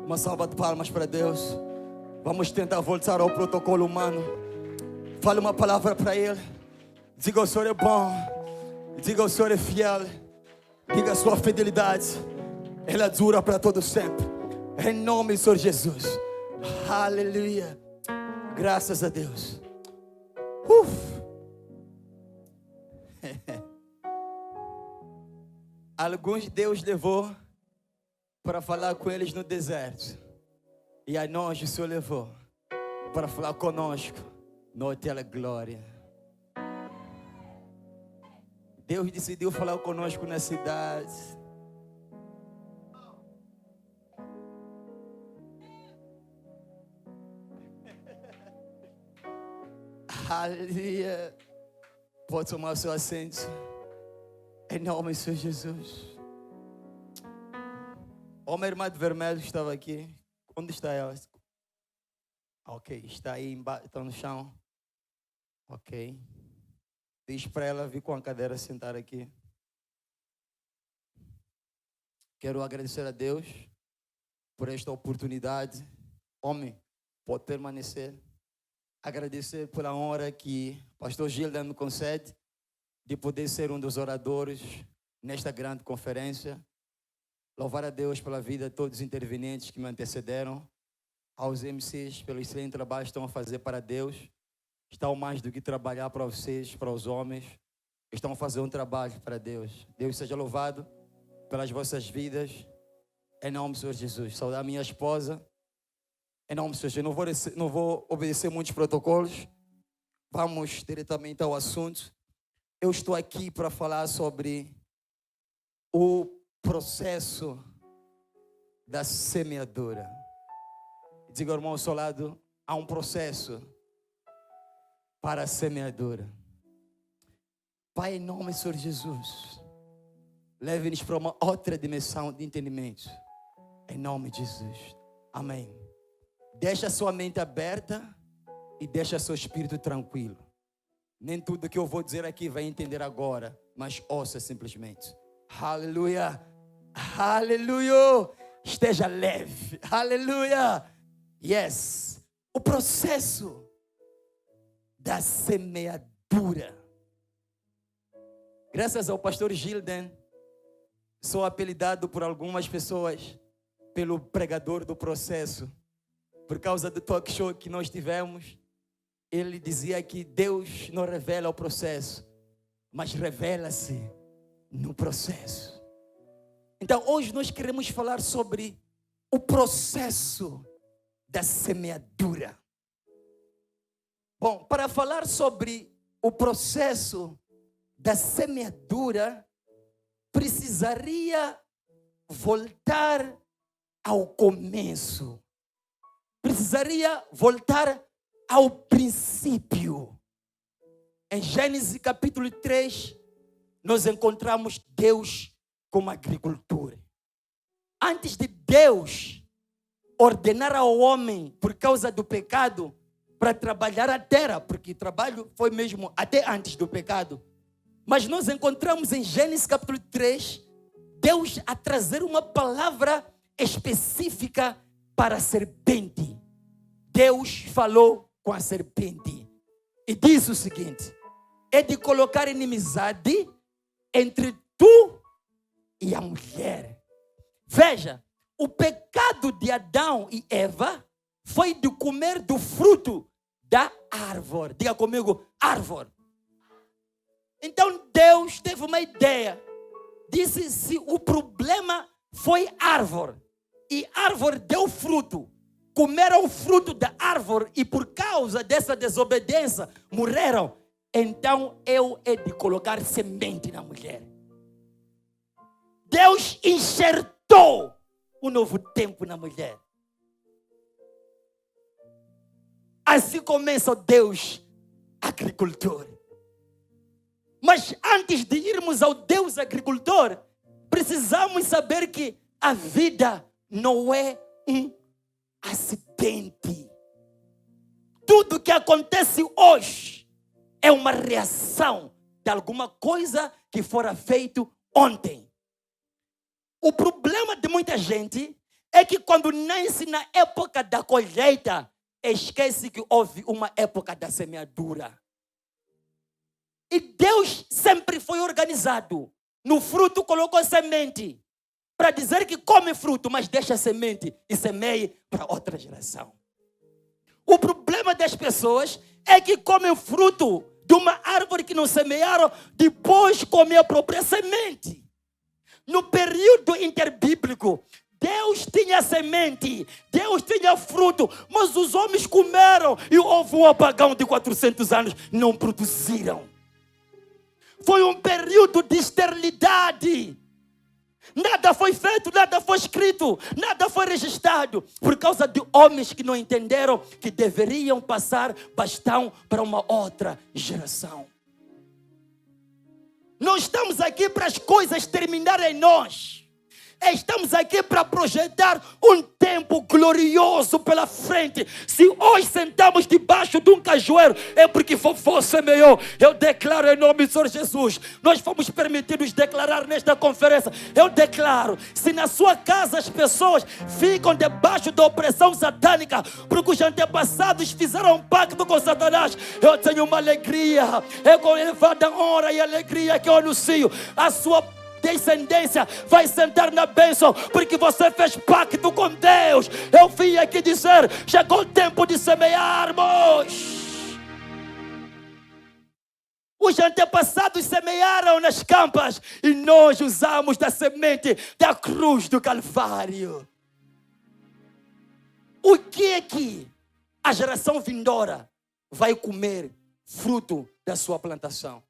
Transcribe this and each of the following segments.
Uma salva de palmas para Deus. Vamos tentar voltar ao protocolo humano. Fale uma palavra para Ele. Diga: o Senhor é bom. Diga: o Senhor é fiel. Diga: a sua fidelidade, ela dura para todo sempre. Em nome do Senhor Jesus. Aleluia. Graças a Deus. Alguns Deus levou para falar com eles no deserto. E a nós o Senhor levou para falar conosco no Hotel Glória. Deus decidiu falar conosco na cidade. Aleluia. Pode tomar o seu assento. Em nome de Jesus. Uma irmã de vermelho estava aqui. Onde está ela? Ok, está aí embaixo, está no chão. Ok. Diz para ela vir com a cadeira sentar aqui. Quero agradecer a Deus por esta oportunidade. Homem, pode permanecer. Agradecer pela honra que o pastor Gilda me concede de poder ser um dos oradores nesta grande conferência. Louvar a Deus pela vida de todos os intervenientes que me antecederam, aos MCs pelo excelente trabalho que estão a fazer para Deus. Estão mais do que trabalhar para vocês, para os homens. Estão a fazer um trabalho para Deus. Deus seja louvado pelas vossas vidas. Em nome do Senhor Jesus. Saudar a minha esposa. Em nome do Senhor Jesus. Não vou obedecer muitos protocolos. Vamos diretamente ao assunto. Eu estou aqui para falar sobre o processo da semeadura. Diga ao irmão ao seu lado: há um processo para a semeadura. Pai, em nome do Senhor Jesus, leve-nos para uma outra dimensão de entendimento. Em nome de Jesus. Amém. Deixa a sua mente aberta e deixa seu espírito tranquilo. Nem tudo que eu vou dizer aqui vai entender agora, mas ouça simplesmente. Aleluia. Aleluia. Esteja leve. Aleluia. Yes. O processo da semeadura. Graças ao pastor Gilden, sou apelidado por algumas pessoas pelo pregador do processo. Por causa do talk show que nós tivemos, ele dizia que Deus não revela o processo, mas revela-se no processo. Então hoje nós queremos falar sobre o processo da semeadura. Bom, para falar sobre o processo da semeadura, precisaria voltar ao começo. Precisaria voltar ao princípio. Em Gênesis capítulo 3, nós encontramos Deus como agricultor. Antes de Deus ordenar ao homem, por causa do pecado, para trabalhar a terra, porque trabalho foi mesmo até antes do pecado. Mas nós encontramos em Gênesis capítulo 3, Deus a trazer uma palavra específica para a serpente. Deus falou com a serpente e disse o seguinte: é de colocar inimizade entre tu e a mulher. Veja, o pecado de Adão e Eva foi de comer do fruto da árvore. Diga comigo, árvore. Então Deus teve uma ideia. Disse: se o problema foi árvore e árvore deu fruto, comeram o fruto da árvore e por causa dessa desobediência morreram, então eu hei de colocar semente na mulher. Deus enxertou um novo tempo na mulher. Assim começa o Deus agricultor. Mas antes de irmos ao Deus agricultor, precisamos saber que a vida não é um acidente. Tudo que acontece hoje é uma reação de alguma coisa que fora feito ontem. O problema de muita gente é que quando nasce na época da colheita, esquece que houve uma época da semeadura. E Deus sempre foi organizado. No fruto colocou semente, para dizer que come fruto, mas deixa semente e semeie para outra geração. O problema das pessoas é que comem fruto de uma árvore que não semearam, depois comem a própria semente. No período interbíblico, Deus tinha semente, Deus tinha fruto, mas os homens comeram e houve um apagão de 400 anos, não produziram. Foi um período de esterilidade. Nada foi feito, nada foi escrito, nada foi registrado, por causa de homens que não entenderam que deveriam passar bastão para uma outra geração. Não estamos aqui para as coisas terminarem em nós. Estamos aqui para projetar um tempo glorioso pela frente. Se hoje sentamos debaixo de um cajueiro, é porque vovô semeou. Eu declaro em nome do Senhor Jesus. Nós fomos permitidos declarar nesta conferência. Eu declaro, se na sua casa as pessoas ficam debaixo da opressão satânica, porque os antepassados fizeram um pacto com Satanás, eu tenho uma alegria. É com elevada honra e alegria que eu anuncio a sua descendência vai sentar na bênção, porque você fez pacto com Deus. Eu vim aqui dizer, chegou o tempo de semearmos. Os antepassados semearam nas campas e nós usamos da semente da cruz do Calvário. O que é que a geração vindoura vai comer fruto da sua plantação?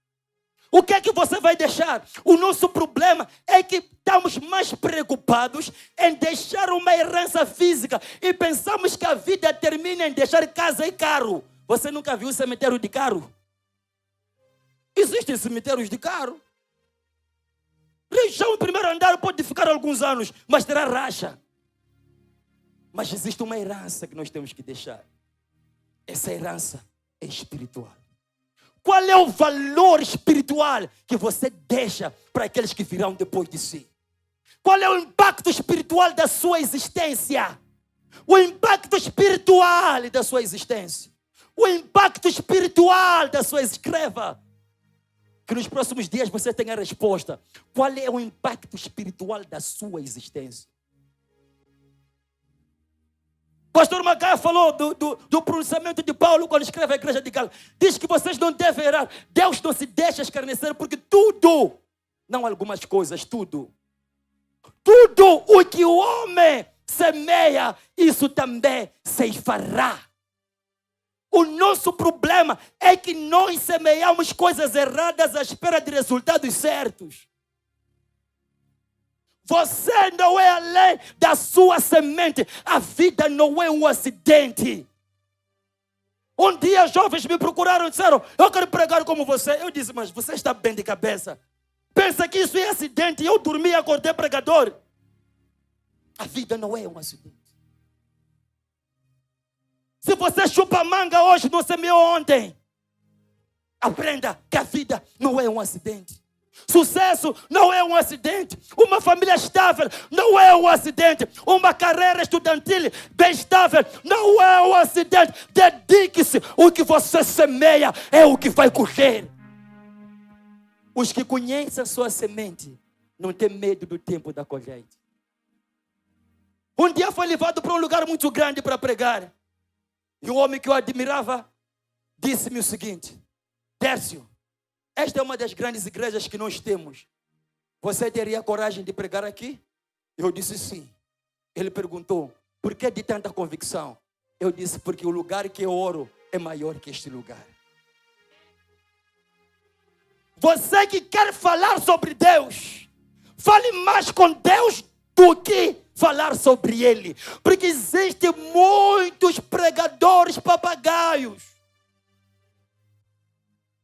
O que é que você vai deixar? O nosso problema é que estamos mais preocupados em deixar uma herança física e pensamos que a vida termina em deixar casa e carro. Você nunca viu cemitério de carro? Existem cemitérios de carro. Região em primeiro andar pode ficar alguns anos, mas terá racha. Mas existe uma herança que nós temos que deixar. Essa herança é espiritual. Qual é o valor espiritual que você deixa para aqueles que virão depois de si? Qual é o impacto espiritual da sua existência? O impacto espiritual da sua existência. O impacto espiritual da sua... Escreva. Que nos próximos dias você tenha a resposta. Qual é o impacto espiritual da sua existência? Pastor Macaé falou do pronunciamento de Paulo quando escreve a igreja de Gálatas. Diz que vocês não devem orar. Deus não se deixa escarnecer, porque tudo, não algumas coisas, tudo o que o homem semeia, isso também ceifará. O nosso problema é que nós semeamos coisas erradas à espera de resultados certos. Você não é além da sua semente. A vida não é um acidente. Um dia jovens me procuraram e disseram, eu quero pregar como você. Eu disse, mas você está bem de cabeça. Pensa que isso é acidente. Eu dormi e acordei pregador. A vida não é um acidente. Se você chupa manga hoje, não semeou ontem. Aprenda que a vida não é um acidente. Sucesso não é um acidente. Uma família estável não é um acidente. Uma carreira estudantil bem estável não é um acidente. Dedique-se. O que você semeia é o que vai colher. Os que conhecem a sua semente não têm medo do tempo da colheita. Um dia foi levado para um lugar muito grande para pregar. E o homem que eu admirava disse-me o seguinte: Tércio, esta é uma das grandes igrejas que nós temos. Você teria coragem de pregar aqui? Eu disse sim. Ele perguntou, por que de tanta convicção? Eu disse, porque o lugar que eu oro é maior que este lugar. Você que quer falar sobre Deus, fale mais com Deus do que falar sobre Ele. Porque existem muitos pregadores papagaios.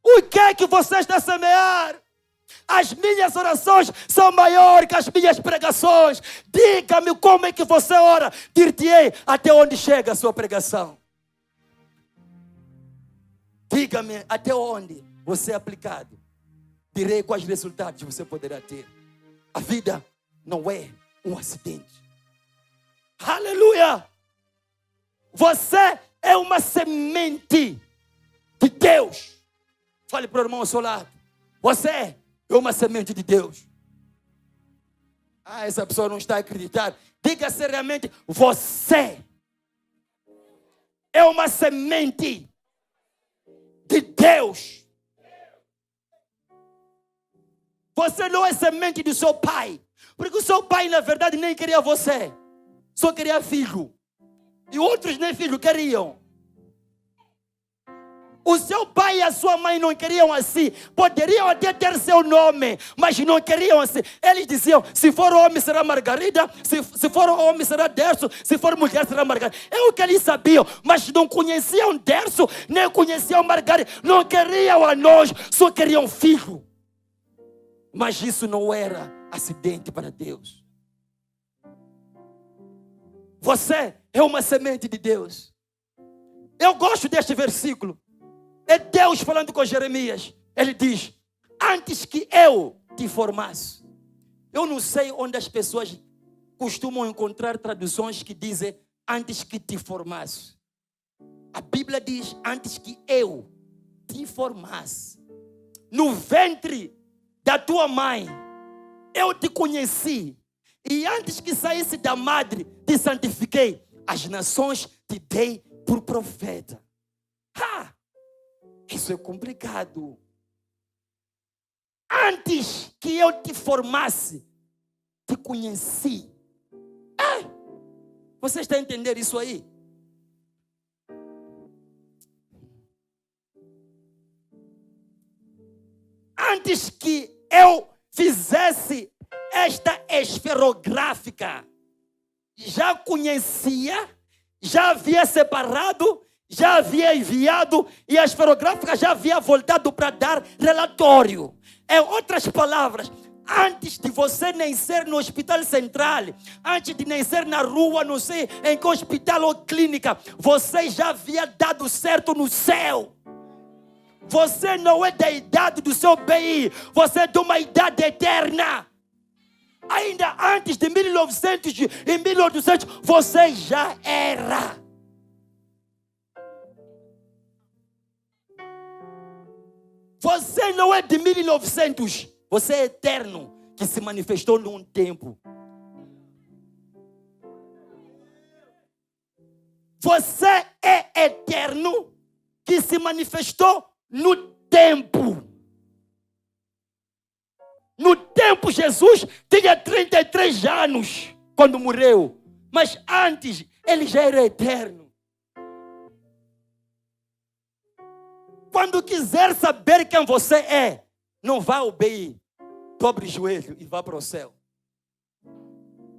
O que é que você está a semear? As minhas orações são maiores que as minhas pregações. Diga-me como é que você ora. Dir-te-ei até onde chega a sua pregação. Diga-me até onde você é aplicado. Direi quais resultados você poderá ter. A vida não é um acidente. Aleluia! Você é uma semente de Deus. Fale para o irmão ao seu lado. Você é uma semente de Deus. Essa pessoa não está a acreditar. Diga seriamente, você é uma semente de Deus. Você não é semente do seu pai. Porque o seu pai, na verdade, nem queria você. Só queria filho. E outros nem filho queriam. O seu pai e a sua mãe não queriam assim. Poderiam até ter seu nome, mas não queriam assim. Eles diziam, se for homem será Margarida, se for homem será Derso, se for mulher será Margarida. É o que eles sabiam, mas não conheciam Derso, nem conheciam Margarida. Não queriam a nós, só queriam filho. Mas isso não era acidente para Deus. Você é uma semente de Deus. Eu gosto deste versículo. É Deus falando com Jeremias. Ele diz, antes que eu te formasse. Eu não sei onde as pessoas costumam encontrar traduções que dizem antes que te formasse. A Bíblia diz antes que eu te formasse. No ventre da tua mãe, eu te conheci. E antes que saísse da madre, te santifiquei. As nações te dei por profeta. Isso é complicado. Antes que eu te formasse, te conheci. Você está a entender isso aí? Antes que eu fizesse esta esferográfica, já conhecia, já havia separado, já havia enviado e a esferográfica já havia voltado para dar relatório. Em outras palavras, antes de você nascer no hospital central, antes de nascer na rua, não sei em que hospital ou clínica, você já havia dado certo no céu. Você não é da idade do seu BI, você é de uma idade eterna. Ainda antes de 1900 e 1800, você já era. Você não é de 1900, você é eterno, que se manifestou num tempo. Você é eterno, que se manifestou no tempo. No tempo, Jesus tinha 33 anos quando morreu. Mas antes, ele já era eterno. Quando quiser saber quem você é, não vá ao BI. Dobre o joelho e vá para o céu.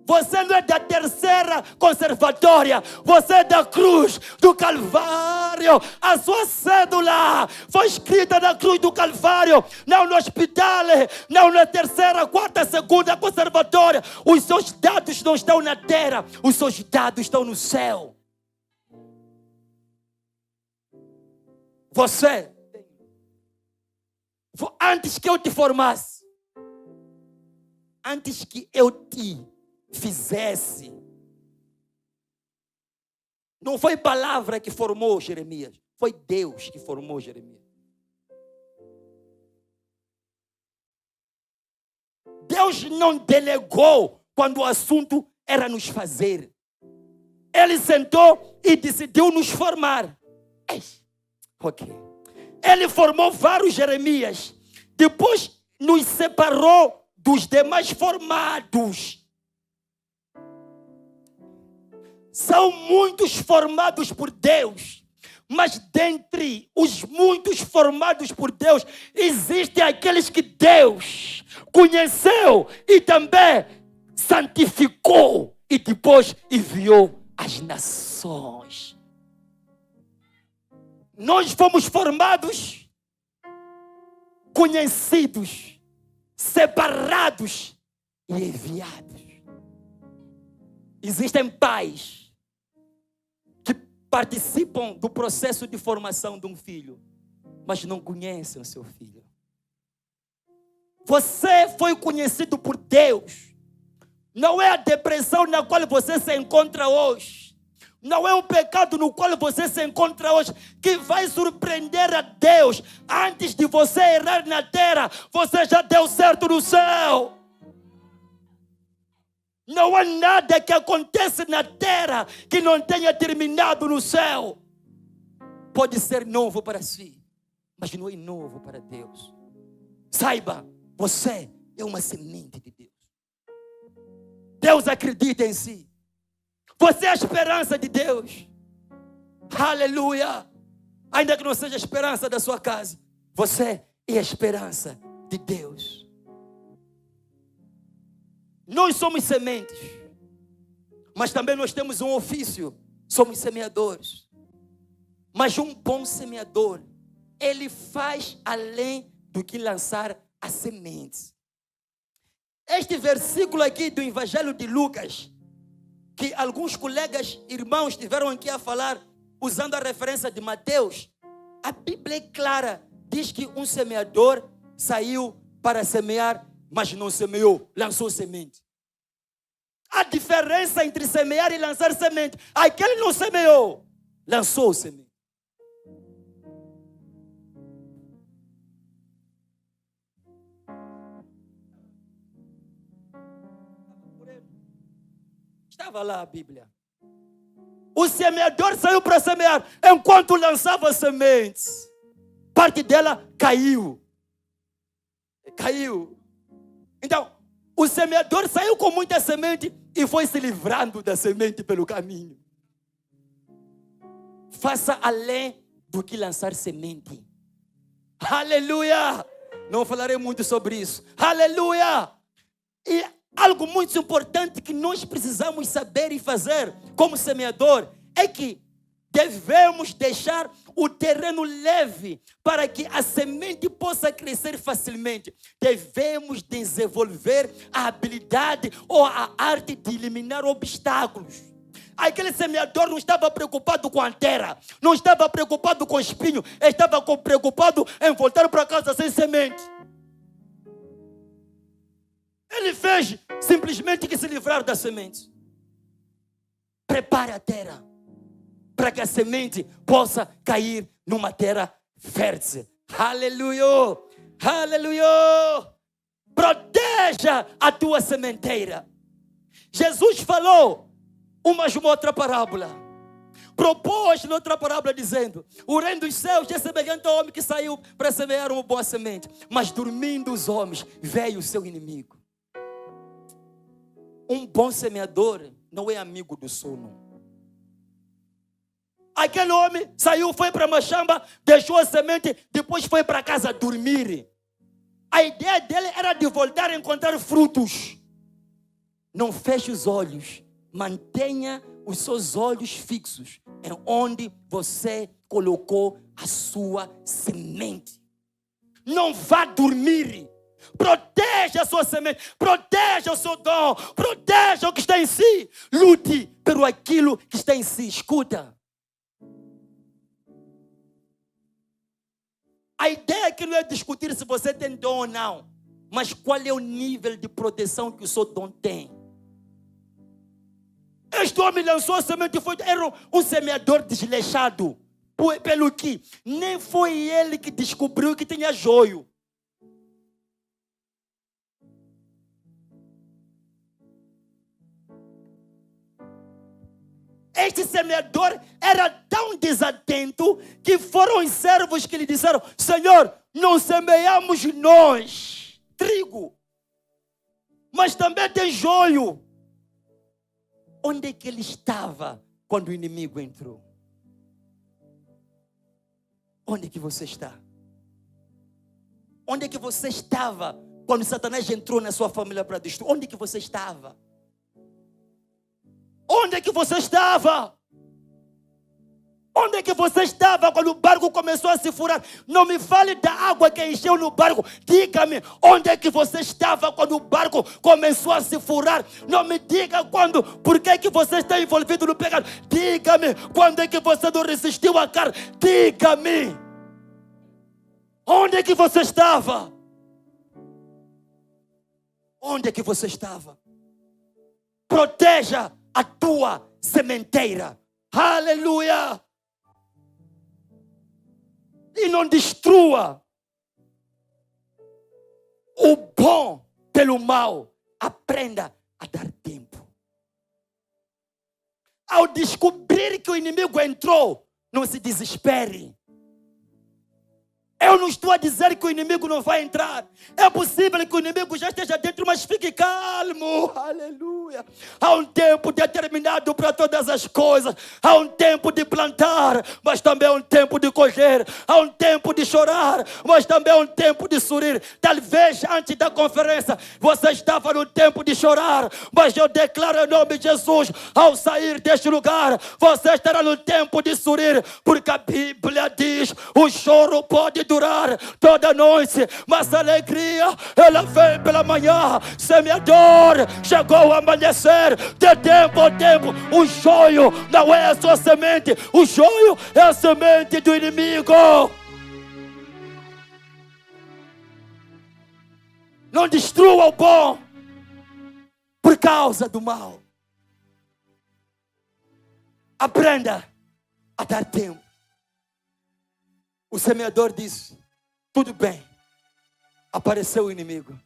Você não é da terceira conservatória. Você é da cruz do Calvário. A sua cédula foi escrita na cruz do Calvário. Não no hospital. Não na terceira, quarta, segunda conservatória. Os seus dados não estão na terra. Os seus dados estão no céu. Você, antes que eu te formasse, antes que eu te fizesse, não foi palavra que formou Jeremias, foi Deus que formou Jeremias. Deus não delegou quando o assunto era nos fazer. Ele sentou e decidiu nos formar. Ok. Ele formou vários Jeremias. Depois nos separou dos demais formados. São muitos formados por Deus. Mas dentre os muitos formados por Deus, existem aqueles que Deus conheceu e também santificou e depois enviou às nações. Nós fomos formados, conhecidos, separados e enviados. Existem pais que participam do processo de formação de um filho, mas não conhecem o seu filho. Você foi conhecido por Deus Não é a depressão na qual você se encontra hoje. Não é o pecado no qual você se encontra hoje que vai surpreender a Deus. Antes de você errar na terra, você já deu certo no céu. Não há nada que acontece na terra que não tenha terminado no céu. Pode ser novo para si, mas não é novo para Deus. Saiba, você é uma semente de Deus. Deus acredita em si. Você é a esperança de Deus. Aleluia. Ainda que não seja a esperança da sua casa, você é a esperança de Deus. Nós somos sementes, mas também nós temos um ofício. Somos semeadores. Mas um bom semeador, ele faz além do que lançar a semente. Este versículo aqui do Evangelho de Lucas, que alguns colegas, irmãos, tiveram aqui a falar, usando a referência de Mateus, a Bíblia é clara, diz que um semeador saiu para semear, mas não semeou, lançou semente. A diferença entre semear e lançar semente, aquele não semeou, lançou semente. Estava lá a Bíblia. O semeador saiu para semear, enquanto lançava sementes, parte dela caiu. Caiu. Então, o semeador saiu com muita semente e foi se livrando da semente pelo caminho. Faça além do que lançar semente. Aleluia! Não falarei muito sobre isso. Aleluia! E algo muito importante que nós precisamos saber e fazer como semeador é que devemos deixar o terreno leve para que a semente possa crescer facilmente. Devemos desenvolver a habilidade ou a arte de eliminar obstáculos. Aquele semeador não estava preocupado com a terra, não estava preocupado com o espinho, estava preocupado em voltar para casa sem semente. Ele fez simplesmente que se livrar da semente. Prepare a terra para que a semente possa cair numa terra fértil. Aleluia! Aleluia! Proteja a tua sementeira. Jesus falou uma outra parábola. Propôs noutra parábola dizendo: o reino dos céus é semelhante ao homem que saiu para semear uma boa semente. Mas dormindo os homens, veio o seu inimigo. Um bom semeador não é amigo do sono. Aquele homem saiu, foi para a machamba, deixou a semente, depois foi para casa dormir. A ideia dele era de voltar a encontrar frutos. Não feche os olhos, mantenha os seus olhos fixos em onde você colocou a sua semente. Não vá dormir. Proteja a sua semente, proteja o seu dom, proteja o que está em si. Lute pelo aquilo que está em si. Escuta. A ideia aqui não é discutir se você tem dom ou não, mas qual é o nível de proteção que o seu dom tem. Este homem lançou a semente e era um semeador desleixado. Pelo que nem foi ele que descobriu que tinha joio. Este semeador era tão desatento que foram os servos que lhe disseram: Senhor, não semeamos nós trigo, mas também tem joio. Onde é que ele estava quando o inimigo entrou? Onde é que você está? Onde é que você estava quando Satanás entrou na sua família para destruir? Onde é que você estava? Onde é que você estava? Onde é que você estava quando o barco começou a se furar? Não me fale da água que encheu no barco. Diga-me, onde é que você estava quando o barco começou a se furar? Não me diga por que é que você está envolvido no pecado. Diga-me, quando é que você não resistiu à carne? Diga-me, onde é que você estava? Onde é que você estava? proteja a tua sementeira. Aleluia! E não destrua o bom pelo mal. Aprenda a dar tempo. Ao descobrir que o inimigo entrou, não se desespere. Eu não estou a dizer que o inimigo não vai entrar. É possível que o inimigo já esteja dentro, mas fique calmo. Aleluia. Há um tempo determinado para todas as coisas. Há um tempo de plantar, mas também há um tempo de colher. Há um tempo de chorar, mas também há um tempo de sorrir. Talvez antes da conferência você estava no tempo de chorar, mas eu declaro em nome de Jesus, ao sair deste lugar, você estará no tempo de sorrir, porque a Bíblia diz: o choro pode durar toda a noite, mas a alegria, ela vem pela manhã. Semeador, chegou o amanhecer. De tempo a tempo, o joio não é a sua semente, o joio é a semente do inimigo. Não destrua o bom por causa do mal. Aprenda a dar tempo. O semeador disse: tudo bem, apareceu o inimigo,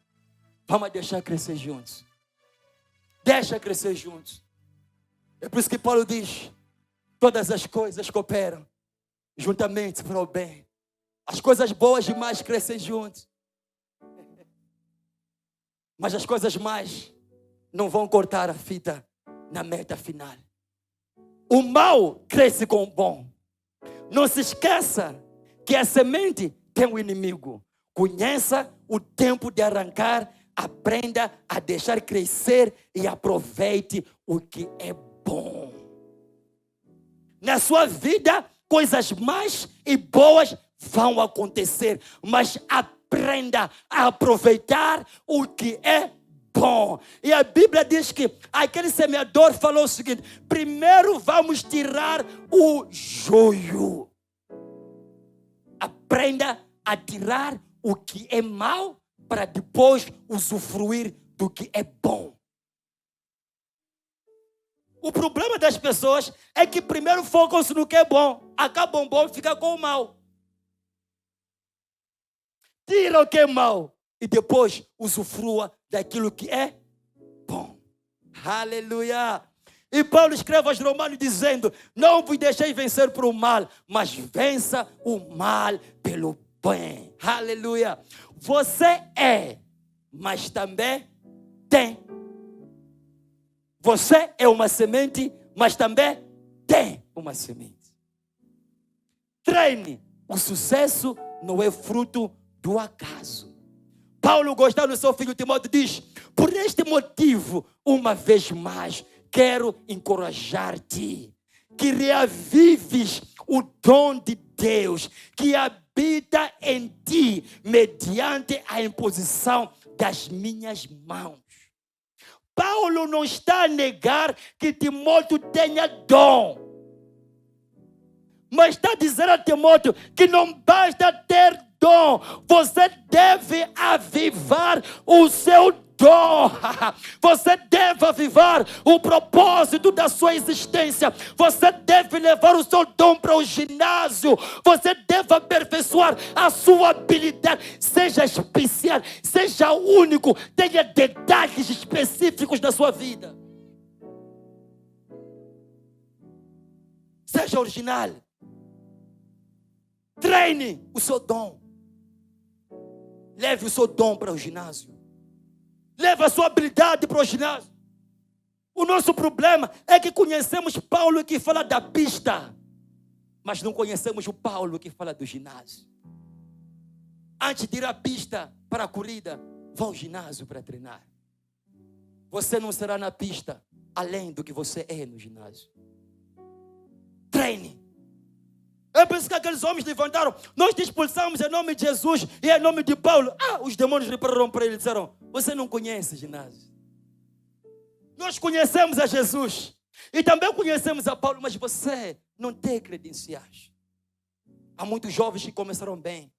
vamos deixar crescer juntos. Deixa crescer juntos. É por isso que Paulo diz: todas as coisas cooperam juntamente para o bem. As coisas boas demais crescem juntos, mas as coisas más não vão cortar a fita na meta final. O mal cresce com o bom. Não se esqueça que a semente tem um inimigo. Conheça o tempo de arrancar, aprenda a deixar crescer e aproveite o que é bom. Na sua vida, coisas más e boas vão acontecer, mas aprenda a aproveitar o que é bom. E a Bíblia diz que aquele semeador falou o seguinte: primeiro vamos tirar o joio. Aprenda a tirar o que é mal para depois usufruir do que é bom. O problema das pessoas é que primeiro focam-se no que é bom, acabam bom e ficam com o mal. Tira o que é mal e depois usufrua daquilo que é bom. Aleluia! E Paulo escreve aos Romanos dizendo: não vos deixei vencer por o mal, mas vença o mal pelo bem. Aleluia! Você é, mas também tem. Você é uma semente, mas também tem uma semente. Treine. O sucesso não é fruto do acaso. Paulo, gostando do seu filho Timóteo, diz: por este motivo, uma vez mais, quero encorajar-te, que reavives o dom de Deus que habita em ti, mediante a imposição das minhas mãos. Paulo não está a negar que Timóteo tenha dom, mas está a dizer a Timóteo que não basta ter dom, você deve avivar o seu dom. Você deve avivar o propósito da sua existência. Você deve levar o seu dom para o ginásio. Você deve aperfeiçoar a sua habilidade. Seja especial, seja único, tenha detalhes específicos da sua vida. Seja original. Treine o seu dom. Leve o seu dom para o ginásio. Leve a sua habilidade para o ginásio. O nosso problema é que conhecemos Paulo que fala da pista, mas não conhecemos o Paulo que fala do ginásio. Antes de ir à pista para a corrida, vá ao ginásio para treinar. Você não será na pista além do que você é no ginásio. Treine. É por isso que aqueles homens levantaram: nós te expulsamos em nome de Jesus e em nome de Paulo. Os demônios repararam para ele e disseram: você não conhece ginásio. Nós conhecemos a Jesus e também conhecemos a Paulo, mas você não tem credenciais. Há muitos jovens que começaram bem,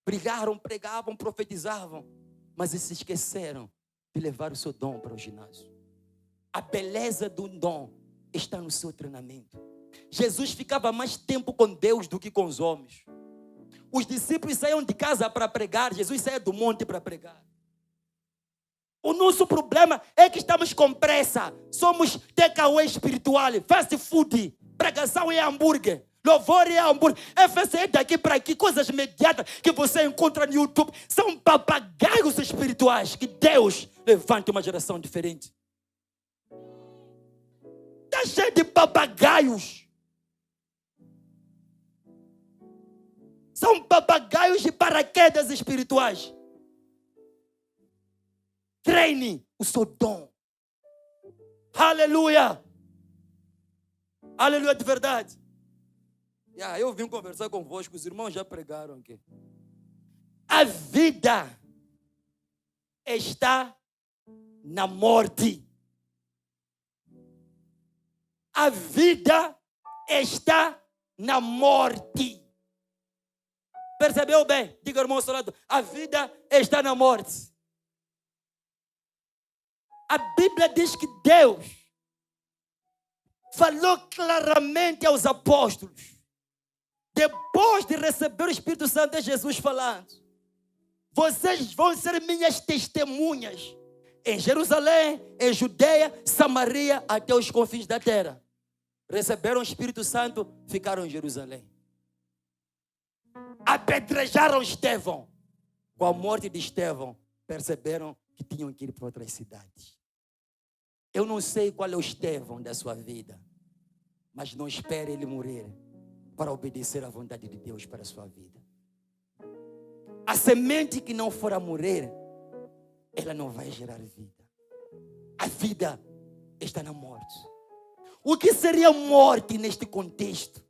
brilharam, pregavam, profetizavam, mas eles se esqueceram de levar o seu dom para o ginásio. A beleza do dom está no seu treinamento. Jesus ficava mais tempo com Deus do que com os homens. Os discípulos saíam de casa para pregar, Jesus saía do monte para pregar. O nosso problema é que estamos com pressa. Somos takeaway espiritual, fast food, pregação é hambúrguer, louvor é hambúrguer, FCE daqui para aqui, coisas imediatas que você encontra no YouTube. São papagaios espirituais que Deus levante uma geração diferente. Está cheio de papagaios. São papagaios de paraquedas espirituais. Treine o seu dom. Aleluia. Aleluia de verdade. Eu vim conversar convosco, os irmãos já pregaram aqui. A vida está na morte. A vida está na morte. Percebeu bem? Diga, irmão, ao seu lado. A vida está na morte. A Bíblia diz que Deus falou claramente aos apóstolos. Depois de receber o Espírito Santo, é Jesus falando. Vocês vão ser minhas testemunhas em Jerusalém, em Judeia, Samaria, até os confins da terra. Receberam o Espírito Santo, ficaram em Jerusalém. Apedrejaram Estevão. Com a morte de Estevão, perceberam que tinham que ir para outras cidades. Eu não sei qual é o Estevão da sua vida, mas não espere ele morrer para obedecer à vontade de Deus para a sua vida. A semente que não for a morrer, ela não vai gerar vida. A vida está na morte. O que seria morte neste contexto?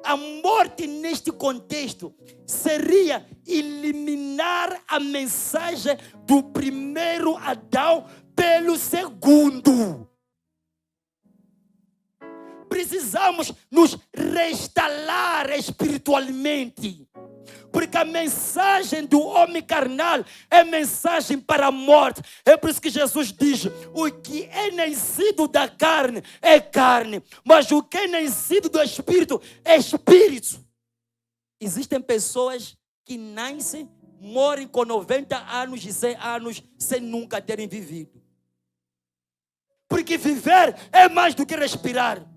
A morte neste contexto seria eliminar a mensagem do primeiro Adão pelo segundo. Precisamos nos restaurar espiritualmente. Porque a mensagem do homem carnal é mensagem para a morte. É por isso que Jesus diz: o que é nascido da carne é carne, mas o que é nascido do Espírito é Espírito. Existem pessoas que nascem, morrem com 90 anos e 100 anos sem nunca terem vivido. Porque viver é mais do que respirar.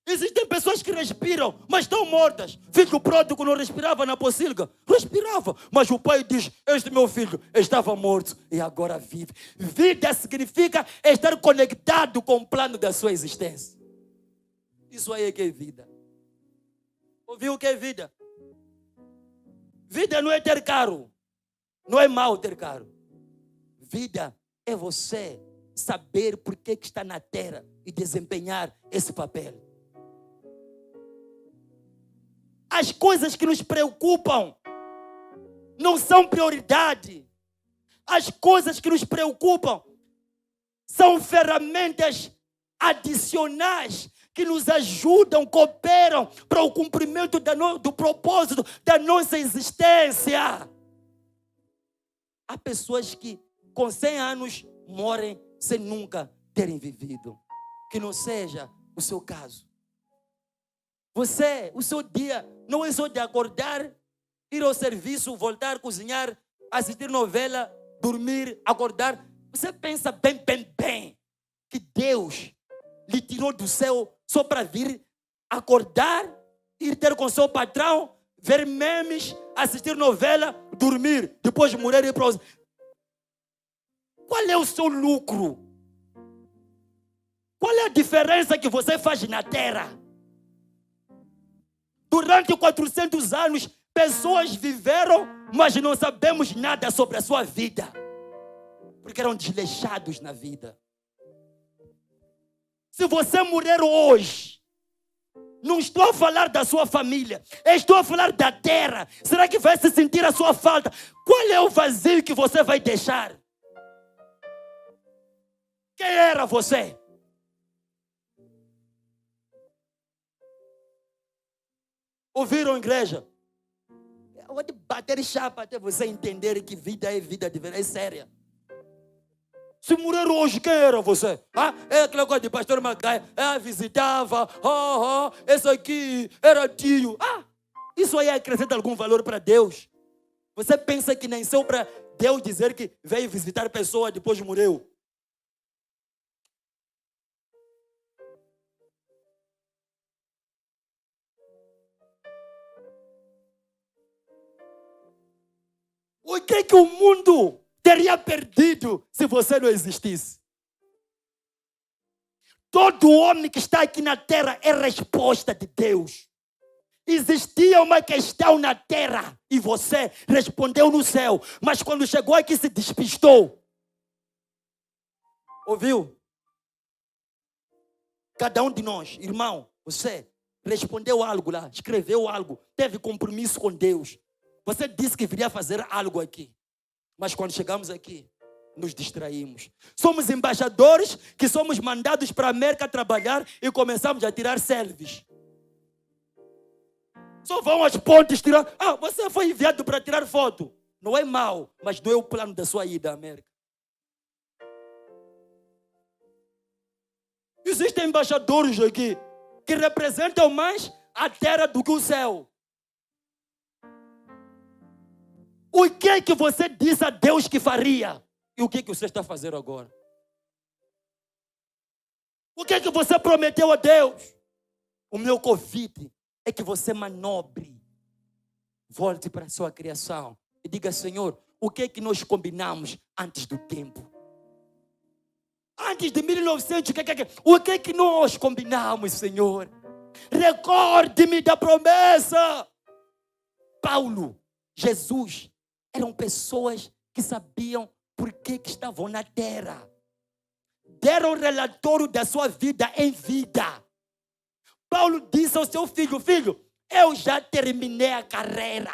Existem pessoas que respiram, mas estão mortas. Filho pródigo não respirava na pocilga? Respirava, mas o pai diz: este meu filho estava morto e agora vive. Vida significa estar conectado com o plano da sua existência. Isso aí é que é vida. Ouviu o que é vida? Vida não é ter carro. Não é mau ter carro. Vida é você saber por que está na terra e desempenhar esse papel. As coisas que nos preocupam não são prioridade. As coisas que nos preocupam são ferramentas adicionais que nos ajudam, cooperam para o cumprimento do propósito da nossa existência. Há pessoas que com 100 anos morrem sem nunca terem vivido. Que não seja o seu caso. O seu dia não é só de acordar, ir ao serviço, voltar, cozinhar, assistir novela, dormir, acordar. Você pensa bem que Deus lhe tirou do céu só para vir acordar, ir ter com seu patrão, ver memes, assistir novela, dormir, depois morrer e ir para os... Qual é o seu lucro? Qual é a diferença que você faz na terra? Durante 400 anos, pessoas viveram, mas não sabemos nada sobre a sua vida. Porque eram desleixados na vida. Se você morrer hoje, não estou a falar da sua família, estou a falar da terra. Será que vai se sentir a sua falta? Qual é o vazio que você vai deixar? Quem era você? Ouviram, igreja? Eu vou te bater chapa até você entender que vida é vida de verdade, é séria. Se morrer hoje, quem era você? É aquela coisa de pastor Magaia. Visitava. Esse aqui era tio. Isso aí acrescenta algum valor para Deus? Você pensa que nasceu para Deus dizer que veio visitar pessoa depois morreu? O que o mundo teria perdido se você não existisse? Todo homem que está aqui na terra é resposta de Deus. Existia uma questão na terra e você respondeu no céu. Mas quando chegou aqui se despistou. Ouviu? Cada um de nós, irmão, você respondeu algo lá, escreveu algo, teve compromisso com Deus. Você disse que viria fazer algo aqui. Mas quando chegamos aqui, nos distraímos. Somos embaixadores que somos mandados para a América trabalhar e começamos a tirar selfies. Só vão às pontes tirar. Você foi enviado para tirar foto. Não é mau, mas não é o plano da sua ida à América. Existem embaixadores aqui que representam mais a terra do que o céu. O que é que você disse a Deus que faria? E o que é que você está fazendo agora? O que é que você prometeu a Deus? O meu convite é que você manobre. Volte para a sua criação e diga, Senhor, o que é que nós combinamos antes do tempo? Antes de 1900, o que é que nós combinamos, Senhor? Recorde-me da promessa. Paulo, Jesus, eram pessoas que sabiam por que estavam na terra. Deram relatório da sua vida em vida. Paulo disse ao seu filho, filho, eu já terminei a carreira.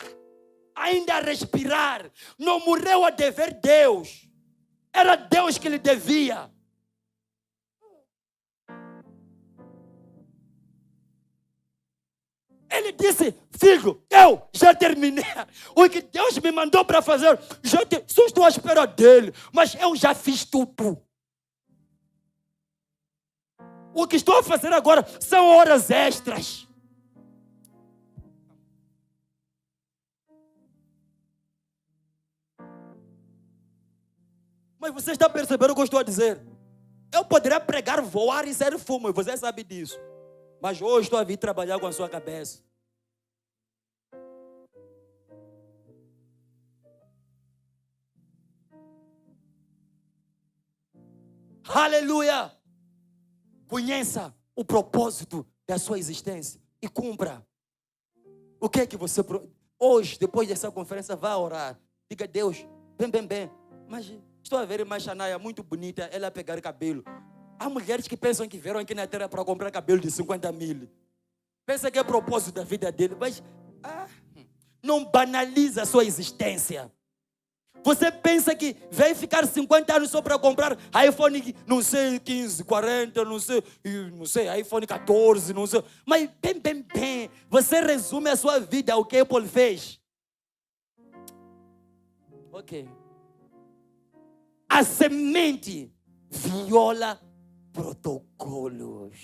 Ainda a respirar. Não morreu a dever Deus. Era Deus que lhe devia. Ele disse, filho, eu já terminei. O que Deus me mandou para fazer, só estou à espera dele, mas eu já fiz tudo. O que estou a fazer agora são horas extras. Mas você está percebendo o que eu estou a dizer? Eu poderia pregar, voar e sair fumo, você sabe disso. Mas hoje estou a vir trabalhar com a sua cabeça. Aleluia! Conheça o propósito da sua existência e cumpra. O que é que você... Hoje, depois dessa conferência, vá orar. Diga, Deus, bem. Mas estou a ver uma Xanaia muito bonita, ela a pegar cabelo. Há mulheres que pensam que vieram aqui na terra para comprar cabelo de 50 mil. Pensa que é propósito da vida dele. Mas não banaliza a sua existência. Você pensa que vai ficar 50 anos só para comprar iPhone, não sei, 15, 40, não sei, iPhone 14, não sei. Mas bem. Você resume a sua vida ao que Apple fez. Ok. A semente viola protocolos.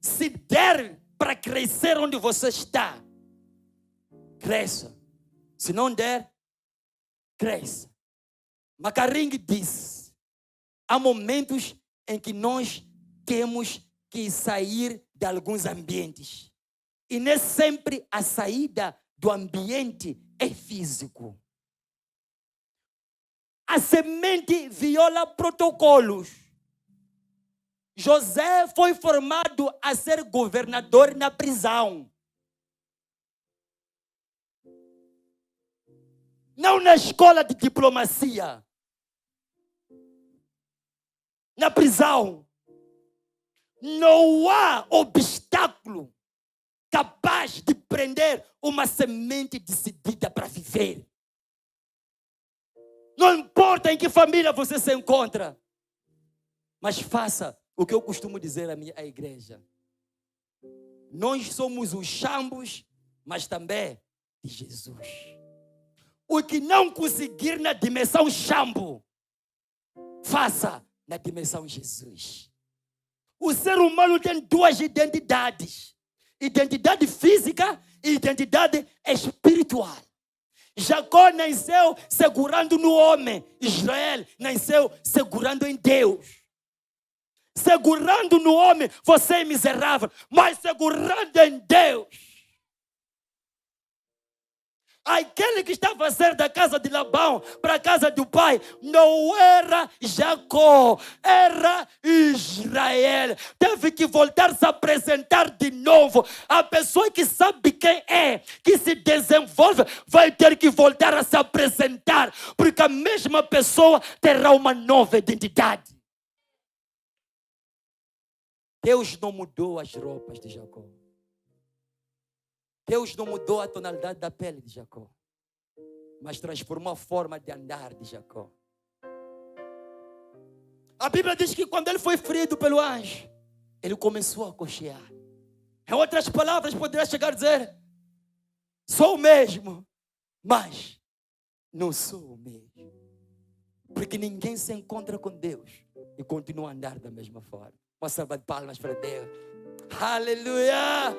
Se der para crescer onde você está, cresça. Se não der, cresça. Macaring diz, há momentos em que nós temos que sair de alguns ambientes. E nem sempre a saída do ambiente é físico. A semente viola protocolos. José foi formado a ser governador na prisão. Não na escola de diplomacia. Na prisão. Não há obstáculo capaz de prender uma semente decidida para viver. Não importa em que família você se encontra, mas faça o que eu costumo dizer à igreja. Nós somos os chambos, mas também de Jesus. O que não conseguir na dimensão Xambo, faça na dimensão Jesus. O ser humano tem duas identidades: identidade física e identidade espiritual. Jacó nasceu segurando no homem. Israel nasceu segurando em Deus. Segurando no homem, você é miserável, mas segurando em Deus. Aquele que estava a sair da casa de Labão para a casa do pai não era Jacó, era Israel. Teve que voltar a se apresentar de novo. A pessoa que sabe quem é, que se desenvolve, vai ter que voltar a se apresentar, porque a mesma pessoa terá uma nova identidade. Deus não mudou as roupas de Jacó. Deus não mudou a tonalidade da pele de Jacó, mas transformou a forma de andar de Jacó. A Bíblia diz que quando ele foi ferido pelo anjo, ele começou a cochear. Em outras palavras, poderia chegar a dizer: sou o mesmo, mas não sou o mesmo. Porque ninguém se encontra com Deus e continua a andar da mesma forma. Uma salva de palmas para Deus. Aleluia!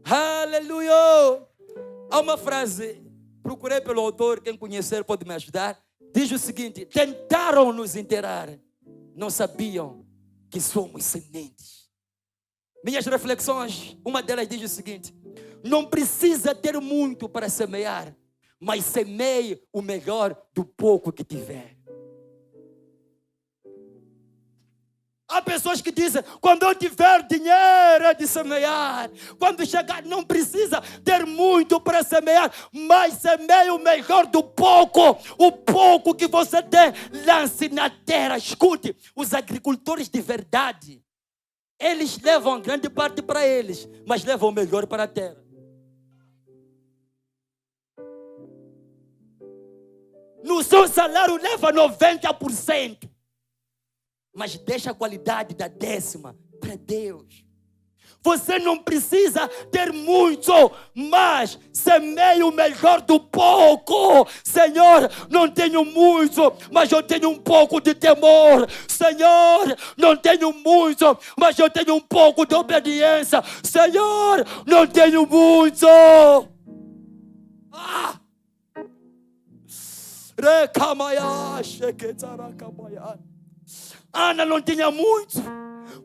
Aleluia! Há uma frase, procurei pelo autor, quem conhecer pode me ajudar. Diz o seguinte: tentaram nos enterrar, não sabiam que somos sementes. Minhas reflexões, uma delas diz o seguinte: não precisa ter muito para semear, mas semeie o melhor do pouco que tiver. Há pessoas que dizem: quando eu tiver dinheiro é de semear. Quando chegar, não precisa ter muito para semear, mas semeie o melhor do pouco. O pouco que você tem, lance na terra. Escute, os agricultores de verdade, eles levam a grande parte para eles, mas levam o melhor para a terra. No seu salário leva 90%. Mas deixa a qualidade da 10ª para Deus. Você não precisa ter muito, mas semeie o melhor do pouco. Senhor, não tenho muito, mas eu tenho um pouco de temor. Senhor, não tenho muito, mas eu tenho um pouco de obediência. Senhor, não tenho muito. Ana não tinha muito,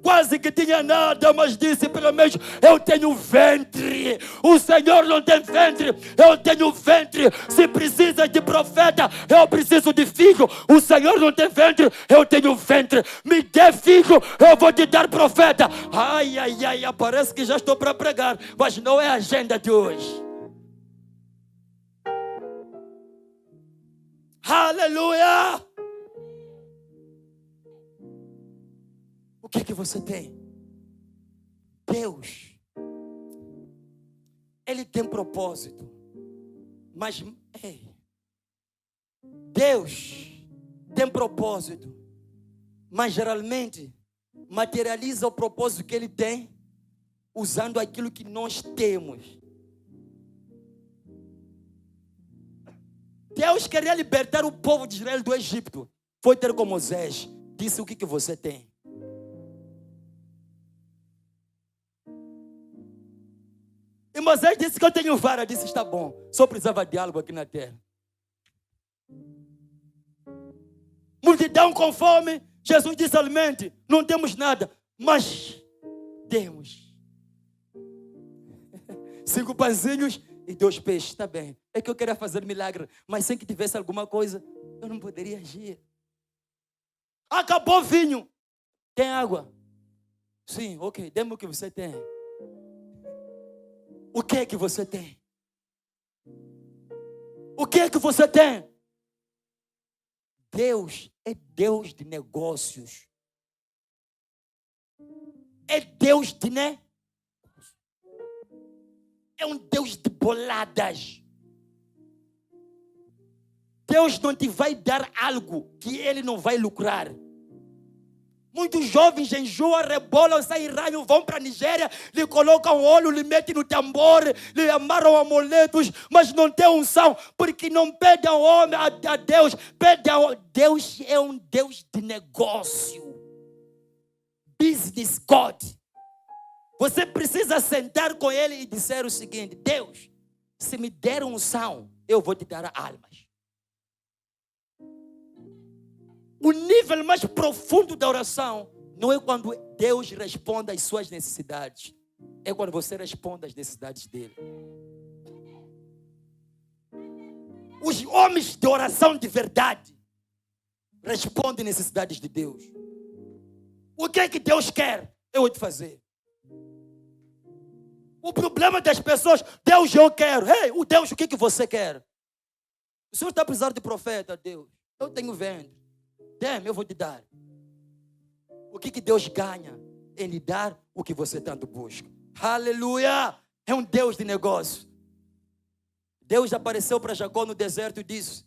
quase que tinha nada, mas disse: pelo menos eu tenho ventre. O Senhor não tem ventre, eu tenho ventre. Se precisa de profeta, eu preciso de filho. O Senhor não tem ventre, eu tenho ventre. Me dê filho, eu vou te dar profeta. Ai, ai, ai, parece que já estou para pregar, mas não é a agenda de hoje. Aleluia! O que você tem? Deus, Ele tem propósito, mas Deus tem propósito, mas geralmente materializa o propósito que Ele tem usando aquilo que nós temos. Deus queria libertar o povo de Israel do Egito. Foi ter com Moisés, disse: o que você tem? E Moisés disse que eu tenho vara. Disse: está bom, só precisava de algo aqui na terra. Multidão com fome, Jesus disse: alimente. Não temos nada, mas temos 5 pãezinhos e 2 peixes. Está bem, é que eu queria fazer milagre, mas sem que tivesse alguma coisa, eu não poderia agir. Acabou o vinho. Tem água? Sim, ok, dê-me o que você tem. O que é que você tem? O que é que você tem? Deus é Deus de negócios. É Deus de É um Deus de boladas. Deus não te vai dar algo que Ele não vai lucrar. Muitos jovens enjoam, rebolam, saem raio, vão para a Nigéria, lhe colocam óleo, lhe metem no tambor, lhe amarram amuletos, mas não tem unção, porque não pedem ao homem, a Deus, pedem ao Deus. É um Deus de negócio. Business God. Você precisa sentar com ele e dizer o seguinte: Deus, se me der unção, eu vou te dar almas. O nível mais profundo da oração não é quando Deus responde às suas necessidades. É quando você responde às necessidades dele. Os homens de oração de verdade respondem às necessidades de Deus. O que é que Deus quer? Eu vou te fazer. O problema das pessoas: Deus, eu quero. Ei, o Deus, o que você quer? O Senhor está precisando de profeta, Deus. Eu tenho ventre. Dê-me, eu vou te dar. O que Deus ganha em lhe dar o que você tanto busca? Aleluia! É um Deus de negócio. Deus apareceu para Jacó no deserto e disse: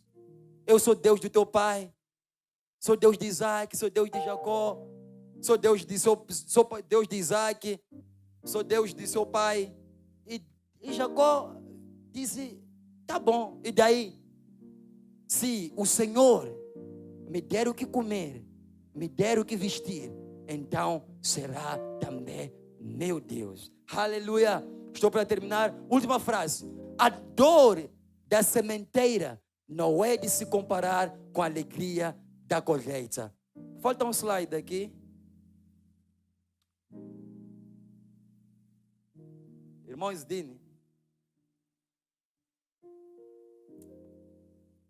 eu sou Deus do teu pai, sou Deus de Isaac, sou Deus de Jacó, sou Deus de Deus de Isaac, sou Deus de seu pai. E Jacó disse: tá bom. E daí? Se o Senhor me der o que comer, me der o que vestir, então será também meu Deus. Aleluia. Estou para terminar. Última frase. A dor da sementeira não é de se comparar com a alegria da colheita. Falta um slide aqui. Irmão Isdini,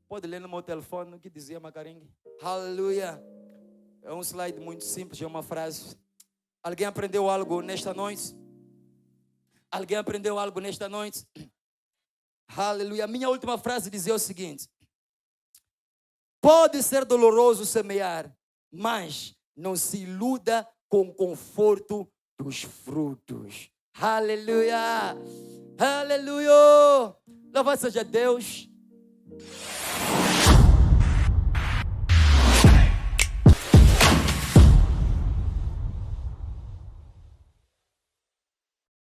pode ler no meu telefone o que dizia Macarengue? Aleluia. É um slide muito simples, é uma frase. Alguém aprendeu algo nesta noite? Alguém aprendeu algo nesta noite? Aleluia. A minha última frase dizia o seguinte: pode ser doloroso semear, mas não se iluda com o conforto dos frutos. Aleluia. Aleluia. Louvado seja Deus.